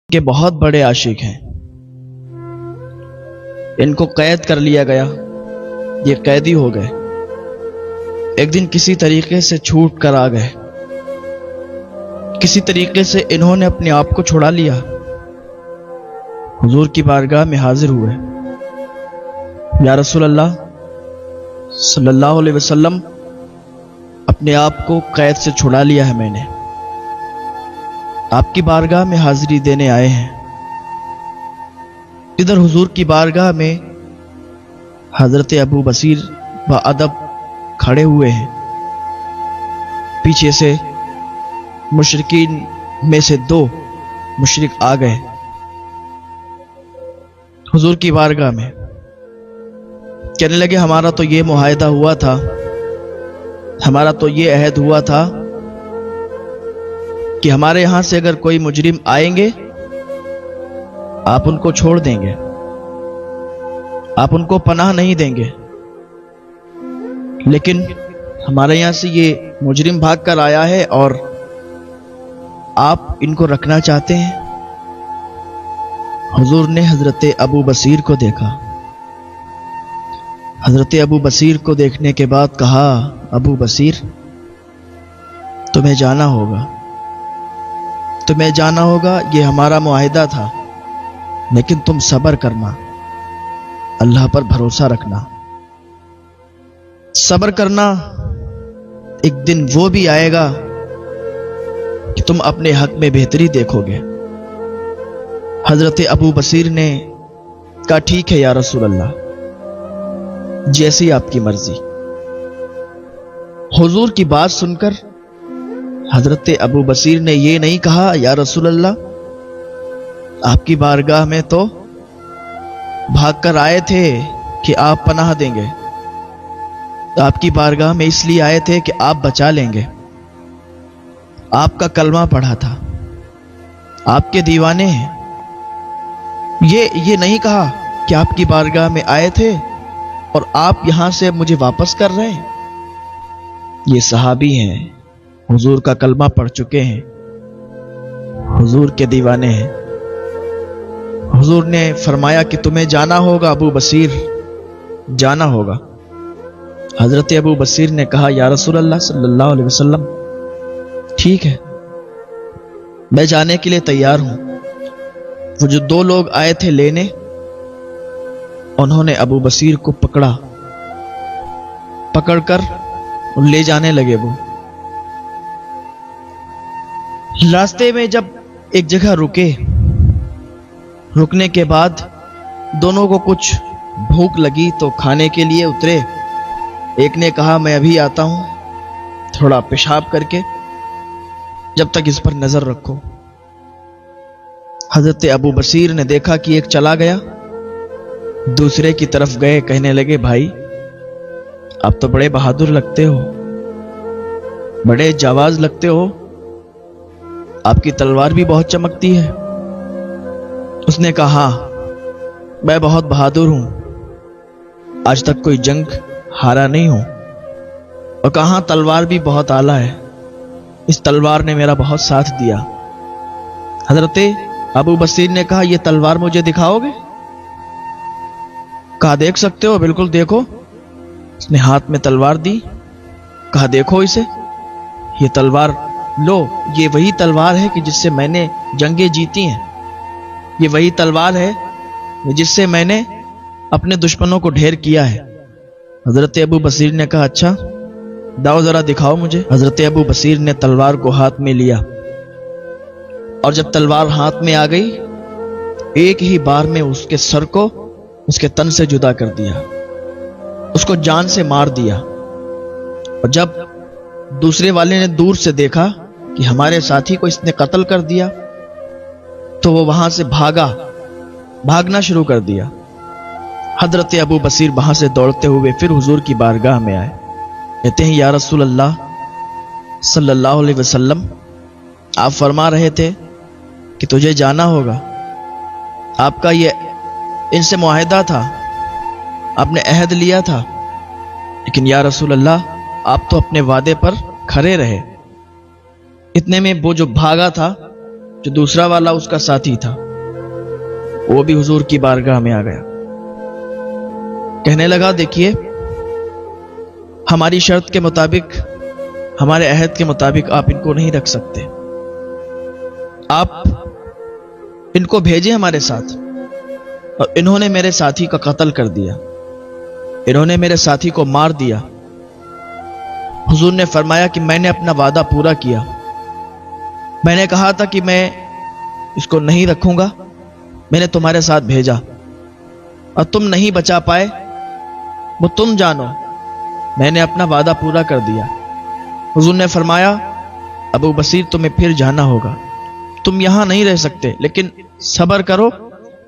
کے بہت بڑے عاشق ہیں، ان کو قید کر لیا گیا، یہ قیدی ہو گئے۔ ایک دن کسی طریقے سے چھوٹ کر آ گئے، کسی طریقے سے انہوں نے اپنے آپ کو چھڑا لیا، حضور کی بارگاہ میں حاضر ہوئے۔ یا رسول اللہ صلی اللہ علیہ وسلم، اپنے آپ کو قید سے چھڑا لیا ہے میں نے، آپ کی بارگاہ میں حاضری دینے آئے ہیں۔ ادھر حضور کی بارگاہ میں حضرت ابو بصیر بادب کھڑے ہوئے ہیں، پیچھے سے مشرکین میں سے دو مشرک آ گئے حضور کی بارگاہ میں، کہنے لگے ہمارا تو یہ معاہدہ ہوا تھا، ہمارا تو یہ عہد ہوا تھا کہ ہمارے یہاں سے اگر کوئی مجرم آئیں گے آپ ان کو چھوڑ دیں گے، آپ ان کو پناہ نہیں دیں گے، لیکن ہمارے یہاں سے یہ مجرم بھاگ کر آیا ہے اور آپ ان کو رکھنا چاہتے ہیں۔ حضور نے حضرت ابو بصیر کو دیکھا، حضرت ابو بصیر کو دیکھنے کے بعد کہا، ابو بصیر تمہیں جانا ہوگا، تمہیں جانا ہوگا، یہ ہمارا معاہدہ تھا، لیکن تم صبر کرنا، اللہ پر بھروسہ رکھنا، صبر کرنا، ایک دن وہ بھی آئے گا کہ تم اپنے حق میں بہتری دیکھو گے۔ حضرت ابو بصیر نے کہا ٹھیک ہے یا رسول اللہ، جیسی آپ کی مرضی۔ حضور کی بات سن کر حضرت ابو بصیر نے یہ نہیں کہا یا رسول اللہ آپ کی بارگاہ میں تو بھاگ کر آئے تھے کہ آپ پناہ دیں گے، آپ کی بارگاہ میں اس لیے آئے تھے کہ آپ بچا لیں گے، آپ کا کلمہ پڑھا تھا، آپ کے دیوانے ہیں۔ یہ نہیں کہا کہ آپ کی بارگاہ میں آئے تھے اور آپ یہاں سے مجھے واپس کر رہے ہیں۔ یہ صحابی ہیں، حضور کا کلمہ پڑھ چکے ہیں، حضور کے دیوانے ہیں۔ حضور نے فرمایا کہ تمہیں جانا ہوگا ابو بصیر، جانا ہوگا۔ حضرت ابو بصیر نے کہا یا رسول اللہ صلی اللہ علیہ وسلم ٹھیک ہے، میں جانے کے لیے تیار ہوں۔ وہ جو دو لوگ آئے تھے لینے، انہوں نے ابو بصیر کو پکڑ کر لے جانے لگے۔ وہ راستے میں جب ایک جگہ رکنے کے بعد دونوں کو کچھ بھوک لگی تو کھانے کے لیے اترے۔ ایک نے کہا میں ابھی آتا ہوں تھوڑا پیشاب کر کے، جب تک اس پر نظر رکھو۔ حضرت ابو بصیر نے دیکھا کہ ایک چلا گیا، دوسرے کی طرف گئے، کہنے لگے بھائی آپ تو بڑے بہادر لگتے ہو، بڑے جاواز لگتے ہو، آپ کی تلوار بھی بہت چمکتی ہے۔ اس نے کہا ہاں میں بہت بہادر ہوں، آج تک کوئی جنگ ہارا نہیں ہوں، اور کہاں تلوار بھی بہت اعلیٰ ہے، اس تلوار نے میرا بہت ساتھ دیا۔ حضرت ابو بصیر نے کہا یہ تلوار مجھے دکھاؤ گے؟ کہا دیکھ سکتے ہو، بالکل دیکھو۔ اس نے ہاتھ میں تلوار دی، کہا دیکھو اسے، یہ تلوار لو، یہ وہی تلوار ہے کہ جس سے میں نے جنگیں جیتی ہیں، یہ وہی تلوار ہے جس سے میں نے اپنے دشمنوں کو ڈھیر کیا ہے۔ حضرت ابو بصیر نے کہا اچھا داؤ ذرا دکھاؤ مجھے۔ حضرت ابو بصیر نے تلوار کو ہاتھ میں لیا، اور جب تلوار ہاتھ میں آ گئی ایک ہی بار میں اس کے سر کو اس کے تن سے جدا کر دیا، اس کو جان سے مار دیا۔ اور جب دوسرے والے نے دور سے دیکھا کہ ہمارے ساتھی کو اس نے قتل کر دیا تو وہ وہاں سے بھاگنا شروع کر دیا۔ حضرت ابو بصیر وہاں سے دوڑتے ہوئے پھر حضور کی بارگاہ میں آئے، کہتے ہیں یا رسول اللہ صلی اللہ علیہ وسلم آپ فرما رہے تھے کہ تجھے جانا ہوگا، آپ کا یہ ان سے معاہدہ تھا، آپ نے عہد لیا تھا، لیکن یا رسول اللہ آپ تو اپنے وعدے پر کھڑے رہے۔ اتنے میں وہ جو بھاگا تھا जो दूसरा वाला उसका साथी था, वो भी हुजूर की बारगाह में आ गया। कहने लगा, देखिए, हमारी शर्त के मुताबिक, हमारे अहद के मुताबिक आप इनको नहीं रख सकते। आप इनको भेजे हमारे साथ, और इन्होंने मेरे साथी का कत्ल कर दिया, इन्होंने मेरे साथी को मार दिया। हुजूर ने फरमाया कि मैंने अपना वादा पूरा किया। मैंने कहा था कि मैं इसको नहीं रखूंगा, मैंने तुम्हारे साथ भेजा और तुम नहीं बचा पाए, वो तुम जानो, मैंने अपना वादा पूरा कर दिया। हुजूर ने फरमाया, अबू बसीर तुम्हें फिर जाना होगा, तुम यहां नहीं रह सकते, लेकिन सब्र करो,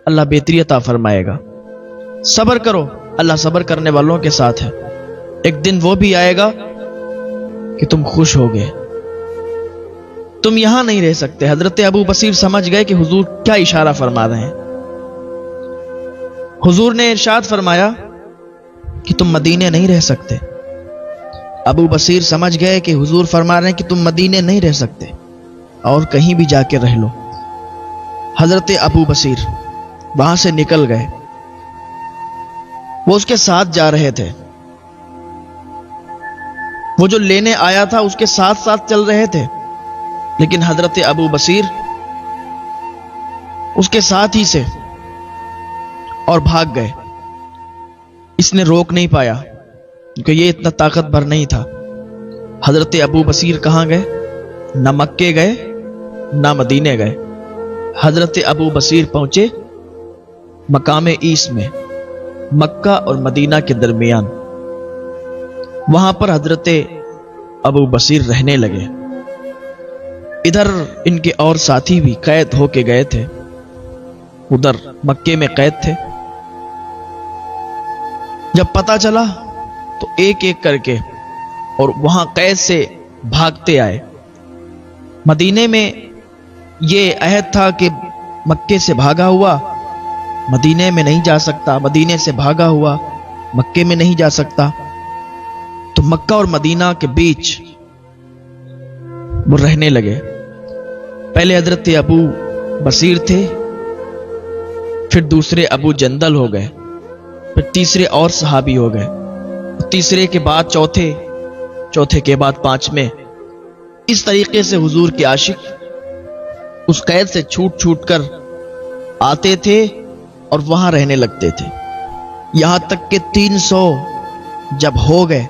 अल्लाह बेहतरी अता फरमाएगा। सब्र करो, अल्लाह सब्र करने वालों के साथ है। एक दिन वो भी आएगा कि तुम खुश होगे, तुम यहां नहीं रह सकते। हजरत अबू बसीर समझ गए कि हुजूर क्या इशारा फरमा रहे हैं। हुजूर ने इरशाद फरमाया कि तुम मदीने नहीं रह सकते। अबू बसीर समझ गए कि हुजूर फरमा रहे हैं कि तुम मदीने नहीं रह सकते और कहीं भी जाके रह लो। हजरत अबू बसीर वहां से निकल गए। वो उसके साथ जा रहे थे, वो जो लेने आया था उसके साथ साथ चल रहे थे, लेकिन हजरत अबू बसीर उसके साथ ही से और भाग गए। इसने रोक नहीं पाया क्योंकि ये इतना ताकतवर नहीं था। हजरत अबू बसीर कहां गए? ना मक्के गए ना मदीने गए। हजरत अबू बसीर पहुंचे मकाम ईस में, मक्का और मदीना के दरमियान। वहां पर हजरत अबू बसीर रहने लगे। इधर इनके और साथी भी कैद होके गए थे, उधर मक्के में कैद थे। जब पता चला तो एक एक करके और वहां कैद से भागते आए। मदीने में ये अहद था कि मक्के से भागा हुआ मदीने में नहीं जा सकता, मदीने से भागा हुआ मक्के में नहीं जा सकता। तो मक्का और मदीना के बीच वो रहने लगे। पहले हजरत अबू बसीर थे, फिर दूसरे अबू जंदल हो गए, फिर तीसरे और सहाबी हो गए, तीसरे के बाद चौथे, चौथे के बाद पांचवें। इस तरीके से हुजूर के आशिक उस कैद से छूट छूट कर आते थे और वहां रहने लगते थे। यहां तक कि 300 जब हो गए,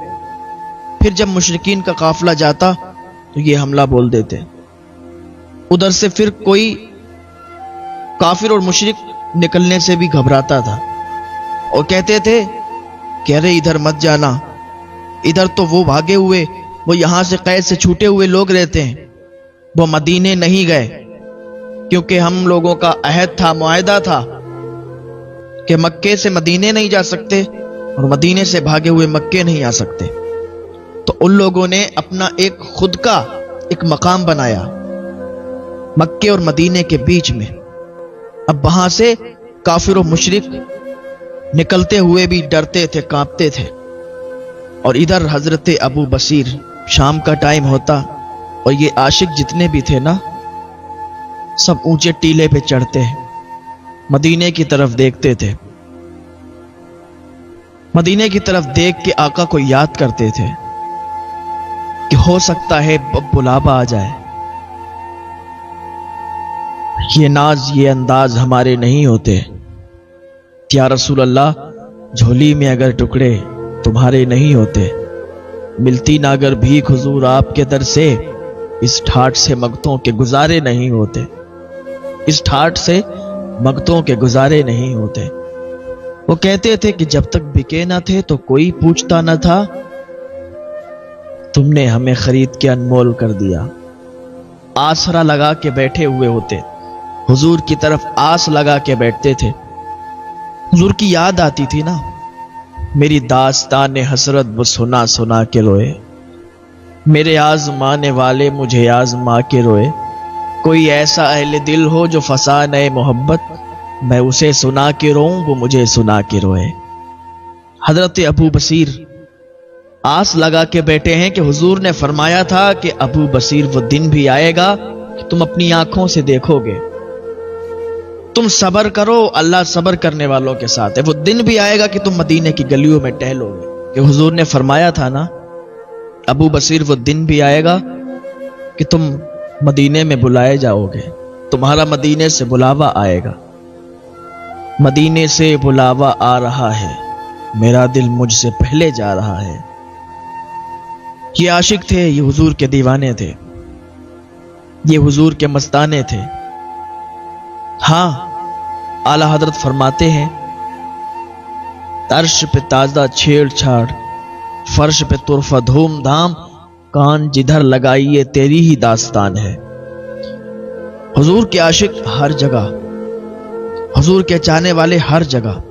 फिर जब मुशरिकीन का काफिला जाता तो ये हमला बोल देते। उधर से फिर कोई काफिर और मुशरिक निकलने से भी घबराता था और कहते थे कि अरे इधर मत जाना, इधर तो वो भागे हुए, वो यहां से कैद से छूटे हुए लोग रहते हैं, वो मदीने नहीं गए, क्योंकि हम लोगों का अहद था, मुआहदा था कि मक्के से मदीने नहीं जा सकते और मदीने से भागे हुए मक्के नहीं आ सकते। तो उन लोगों ने अपना एक खुद का एक मकाम बनाया मक्के और मदीने के बीच में। अब वहां से काफिर और मुशरिक निकलते हुए भी डरते थे, कांपते थे। और इधर हजरत अबू बसीर, शाम का टाइम होता और ये आशिक जितने भी थे ना, सब ऊंचे टीले पे चढ़ते मदीने की तरफ देखते थे। मदीने की तरफ देख के आका को याद करते थे कि हो सकता है बुलावा आ जाए। ये नाज ये अंदाज हमारे नहीं होते, या रसूल अल्लाह, झोली में अगर टुकड़े तुम्हारे नहीं होते, मिलती ना अगर भीख हुजूर आपके दर से, इस ठाठ से मगतों के गुजारे नहीं होते, इस ठाठ से मगतों के गुजारे नहीं होते। वो कहते थे कि जब तक बिके ना थे तो कोई पूछता न था, तुमने हमें खरीद के अनमोल कर दिया। आसरा लगा के बैठे हुए होते, हुजूर की तरफ आस लगा के बैठते थे। हुजूर की याद आती थी ना, मेरी दास्तान हसरत वो सुना सुना के रोए, मेरे आजमाने वाले मुझे आजमा के रोए। कोई ऐसा अहले दिल हो जो फसा नए मोहब्बत, मैं उसे सुना के रोऊं वो मुझे सुना के रोए। हजरत अबू बसीर आस लगा के बैठे हैं कि हुजूर ने फरमाया था कि अबू बसीर वो दिन भी आएगा कि तुम अपनी आंखों से देखोगे। तुम सब्र करो, अल्लाह सब्र करने वालों के साथ है। वो दिन भी आएगा कि तुम मदीने की गलियों में टहलोगे। कि हुजूर ने फरमाया था ना, अबू बसीर, वो दिन भी आएगा कि तुम मदीने में बुलाए जाओगे, तुम्हारा मदीने से बुलावा आएगा। मदीने से बुलावा आ रहा है, मेरा दिल मुझसे पहले जा रहा है। ये आशिक थे, ये हुजूर के दीवाने थे, ये हुजूर के मस्ताने थे। हाँ, आला हजरत फरमाते हैं, अर्श पे ताजा छेड़छाड़, फर्श पे तुरफा धूमधाम, कान जिधर लगाइए तेरी ही दास्तान है। हुजूर के आशिक हर जगह, हुजूर के चाहने वाले हर जगह,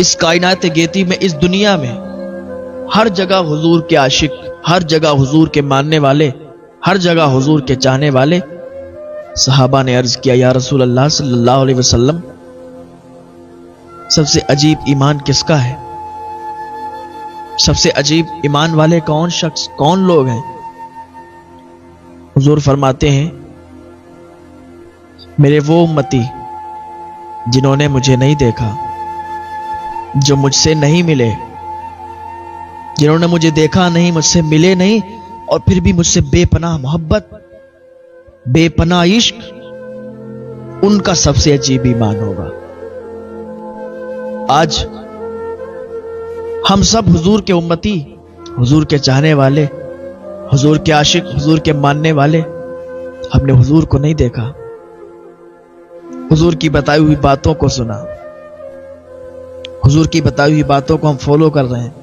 इस कायनात गेती में, इस दुनिया में हर जगह हुजूर के आशिक, हर जगह हुजूर के मानने वाले, हर जगह हुजूर के चाहने वाले। सहाबा ने अर्ज किया, या रसूल अल्लाह सल्लल्लाहु अलैहि वसल्लम, सबसे अजीब ईमान किसका है? सबसे अजीब ईमान वाले कौन शख्स, कौन लोग हैं? हुजूर फरमाते हैं, मेरे वो उम्मती जिन्होंने मुझे नहीं देखा, जो मुझसे नहीं मिले, जिन्होंने मुझे देखा नहीं, मुझसे मिले नहीं, और फिर भी मुझसे बेपनाह मोहब्बत, बेपनाह इश्क, उनका सबसे अजीब ईमान होगा। आज हम सब हुजूर के उम्मती, हुजूर के चाहने वाले, हुजूर के आशिक, हुजूर के मानने वाले, हमने हुजूर को नहीं देखा, हुजूर की बताई हुई बातों को सुना, हुजूर की बताई हुई बातों को हम फॉलो कर रहे हैं,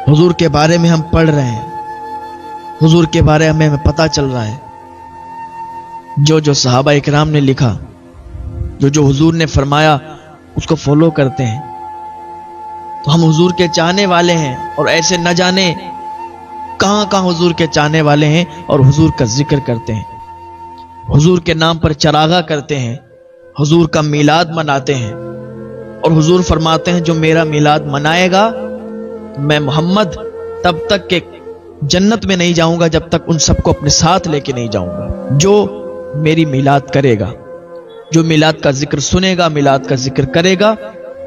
हुजूर के बारे में हम पढ़ रहे हैं, हुजूर के बारे में हमें पता चल रहा है। जो जो सहाबा इकराम ने लिखा, जो जो हुजूर ने फरमाया, उसको फॉलो करते हैं, तो हम हुजूर के चाहने वाले हैं। और ऐसे न जाने कहां कहां हुजूर के चाहने वाले हैं और हुजूर का जिक्र करते हैं, हुजूर के नाम पर चरागा करते हैं, हुजूर का मीलाद मनाते हैं। और हुजूर फरमाते हैं, जो मेरा मीलाद मनाएगा, मैं मोहम्मद तब तक के जन्नत में नहीं जाऊंगा जब तक उन सबको अपने साथ लेके नहीं जाऊंगा। जो मेरी मीलाद करेगा, जो मीलाद का जिक्र सुनेगा, मीलाद का जिक्र करेगा,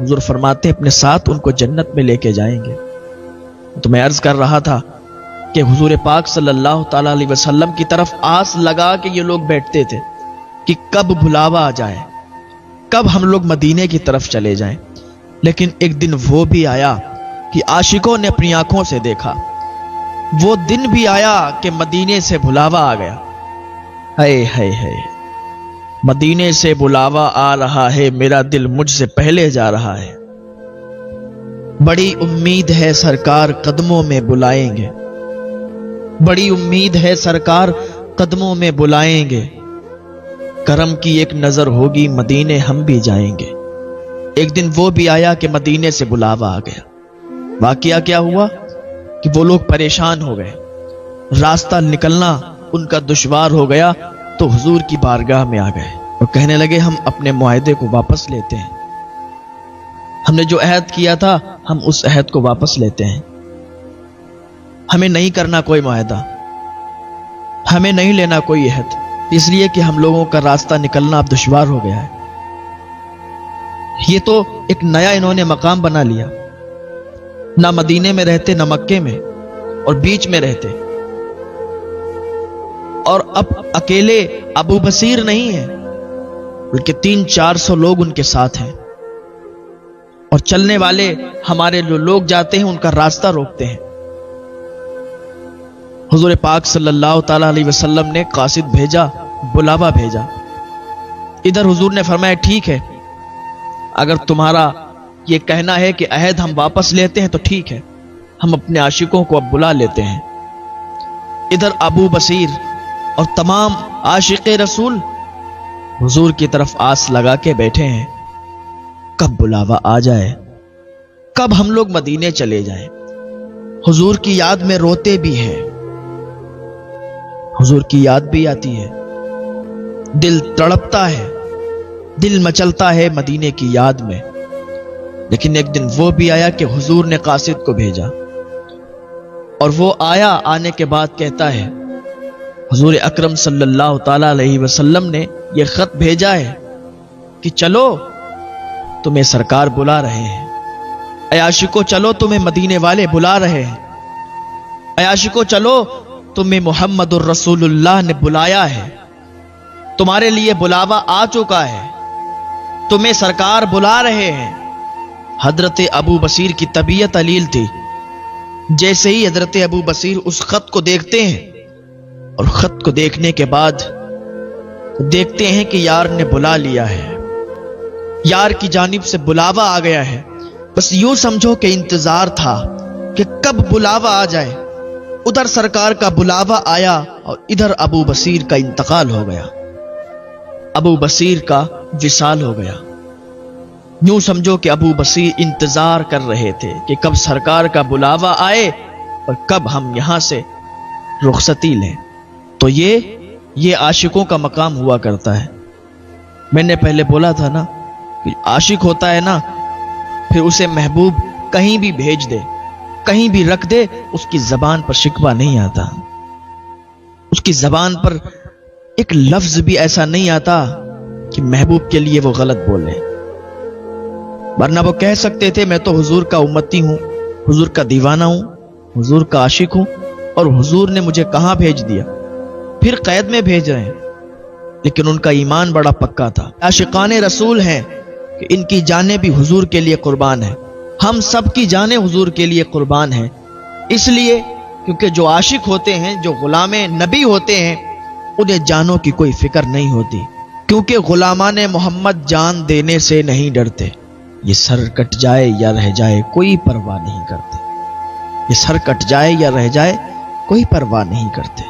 हुजूर फरमाते हैं अपने साथ उनको जन्नत में लेके जाएंगे। तो मैं अर्ज कर रहा था कि हुजूर पाक सल्लल्लाहु ताला अलैहि वसल्लम की तरफ आस लगा के ये लोग बैठते थे कि कब बुलावा आ जाए, कब हम लोग मदीने की तरफ चले जाएं। लेकिन एक दिन वो भी आया कि आशिकों ने अपनी आंखों से देखा। वो दिन भी आया कि मदीने से बुलावा आ गया। हाय हाय हाय, मदीने से बुलावा आ रहा है, मेरा दिल मुझसे पहले जा रहा है। बड़ी उम्मीद है सरकार कदमों में बुलाएंगे, बड़ी उम्मीद है सरकार कदमों में बुलाएंगे। करम की एक नजर होगी, मदीने हम भी जाएंगे। एक दिन वो भी आया कि मदीने से बुलावा आ गया। वाकया क्या हुआ कि वो लोग परेशान हो गए, रास्ता निकलना उनका दुश्वार हो गया। तो हुजूर की बारगाह में आ गए और कहने लगे, हम अपने मुआहदे को वापस लेते हैं, हमने जो अहद किया था हम उस अहद को वापस लेते हैं। हमें नहीं करना कोई मुआहदा, हमें नहीं लेना कोई अहद, इसलिए कि हम लोगों का रास्ता निकलना अब दुश्वार हो गया है। ये तो एक नया इन्होंने मकाम बना लिया, ना मदीने में रहते ना मक्के में, और बीच में रहते। और अब अकेले अबू बसीर नहीं है, बल्कि 300-400 लोग उनके साथ हैं। और चलने वाले हमारे जो लोग जाते हैं उनका रास्ता रोकते हैं। हुजूर पाक सल्लल्लाहु ताला अलैहि वसल्लम ने कासिद भेजा, बुलावा भेजा। इधर हुजूर ने फरमाया, ठीक है, अगर तुम्हारा ये कहना है कि अहद हम वापस लेते हैं तो ठीक है, हम अपने आशिकों को अब बुला लेते हैं। इधर अबू बसीर और तमाम आशिक़े रसूल हुजूर की तरफ आस लगा के बैठे हैं, कब बुलावा आ जाए, कब हम लोग मदीने चले जाएं। हुजूर की याद में रोते भी हैं, हुजूर की याद भी आती है, दिल तड़पता है, दिल मचलता है मदीने की याद में। लेकिन एक दिन वो भी आया कि हुजूर ने कासिद को भेजा, और वो आया, आने के बाद कहता है حضور اکرم صلی اللہ تعالی علیہ وسلم نے یہ خط بھیجا ہے کہ چلو تمہیں سرکار بلا رہے ہیں، اے عاشقو چلو تمہیں مدینے والے بلا رہے ہیں، اے عاشقو چلو تمہیں محمد الرسول اللہ نے بلایا ہے، تمہارے لیے بلاوا آ چکا ہے، تمہیں سرکار بلا رہے ہیں۔ حضرت ابو بصیر کی طبیعت علیل تھی۔ جیسے ہی حضرت ابو بصیر اس خط کو دیکھتے ہیں اور خط کو دیکھنے کے بعد دیکھتے ہیں کہ یار نے بلا لیا ہے، یار کی جانب سے بلاوا آ گیا ہے، بس یوں سمجھو کہ انتظار تھا کہ کب بلاوا آ جائے۔ ادھر سرکار کا بلاوا آیا اور ادھر ابو بصیر کا انتقال ہو گیا، ابو بصیر کا وصال ہو گیا۔ یوں سمجھو کہ ابو بصیر انتظار کر رہے تھے کہ کب سرکار کا بلاوا آئے اور کب ہم یہاں سے رخصتی لیں۔ تو یہ عاشقوں کا مقام ہوا کرتا ہے۔ میں نے پہلے بولا تھا نا کہ عاشق ہوتا ہے نا، پھر اسے محبوب کہیں بھی بھیج دے، کہیں بھی رکھ دے، اس کی زبان پر شکوہ نہیں آتا، اس کی زبان پر ایک لفظ بھی ایسا نہیں آتا کہ محبوب کے لیے وہ غلط بولے۔ ورنہ وہ کہہ سکتے تھے میں تو حضور کا امتی ہوں، حضور کا دیوانہ ہوں، حضور کا عاشق ہوں، اور حضور نے مجھے کہاں بھیج دیا، پھر قید میں بھیج رہے ہیں۔ لیکن ان کا ایمان بڑا پکا تھا۔ عاشقان رسول ہیں کہ ان کی جانیں بھی حضور کے لیے قربان ہیں، ہم سب کی جانیں حضور کے لیے قربان ہیں، اس لیے کیونکہ جو عاشق ہوتے ہیں، جو غلام نبی ہوتے ہیں، انہیں جانوں کی کوئی فکر نہیں ہوتی، کیونکہ غلامان محمد جان دینے سے نہیں ڈرتے۔ یہ سر کٹ جائے یا رہ جائے کوئی پرواہ نہیں کرتے، یہ سر کٹ جائے یا رہ جائے کوئی پرواہ نہیں کرتے۔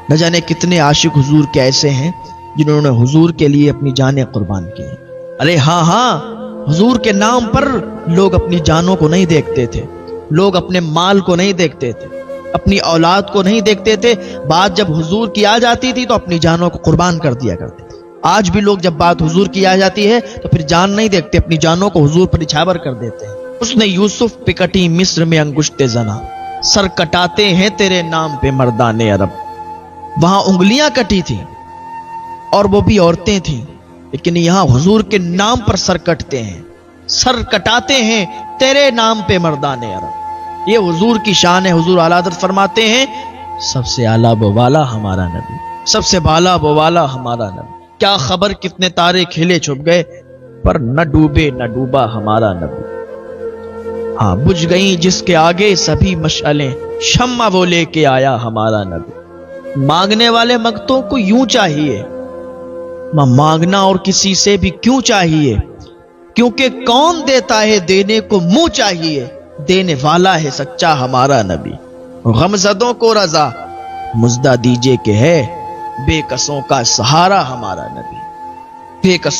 نہ جانے کتنے عاشق حضور کے ایسے ہیں جنہوں نے حضور کے لیے اپنی جانیں قربان کی۔ ارے ہاں حضور کے نام پر لوگ اپنی جانوں کو نہیں دیکھتے تھے، لوگ اپنے مال کو نہیں دیکھتے تھے، اپنی اولاد کو نہیں دیکھتے تھے، بات جب حضور کی آ جاتی تھی تو اپنی جانوں کو قربان کر دیا کرتے تھے۔ آج بھی لوگ جب بات حضور کی آ جاتی ہے تو پھر جان نہیں دیکھتے، اپنی جانوں کو حضور پر نچھاور کر دیتے ہیں۔ اس نے یوسف پہ کٹی مصر میں انگشت زنا، سر کٹاتے ہیں تیرے نام پہ مردان عرب۔ وہاں انگلیاں کٹی تھیں اور وہ بھی عورتیں تھیں، لیکن یہاں حضور کے نام پر سر کٹتے ہیں، سر کٹاتے ہیں تیرے نام پہ مردان عرب۔ یہ حضور کی شان ہے۔ حضور اعلیٰ حضرت فرماتے ہیں سب سے اعلیٰ و والا ہمارا نبی، سب سے بالا و والا ہمارا نبی۔ کیا خبر کتنے تارے کھلے چھپ گئے، پر نہ ڈوبے نہ ڈوبا ہمارا نبی۔ ہاں بجھ گئیں جس کے آگے سبھی مشعلیں، شمع وہ لے کے آیا ہمارا نبی۔ مانگنے والے منگتوں کو یوں چاہیے، مانگنا اور کسی سے بھی کیوں چاہیے، کیونکہ کون دیتا ہے دینے کو منہ چاہیے، دینے والا ہے سچا ہمارا نبی۔ غمزدوں کو رضا مزدہ دیجئے کہ ہے بے کسوں کا سہارا ہمارا نبی، بے کسوں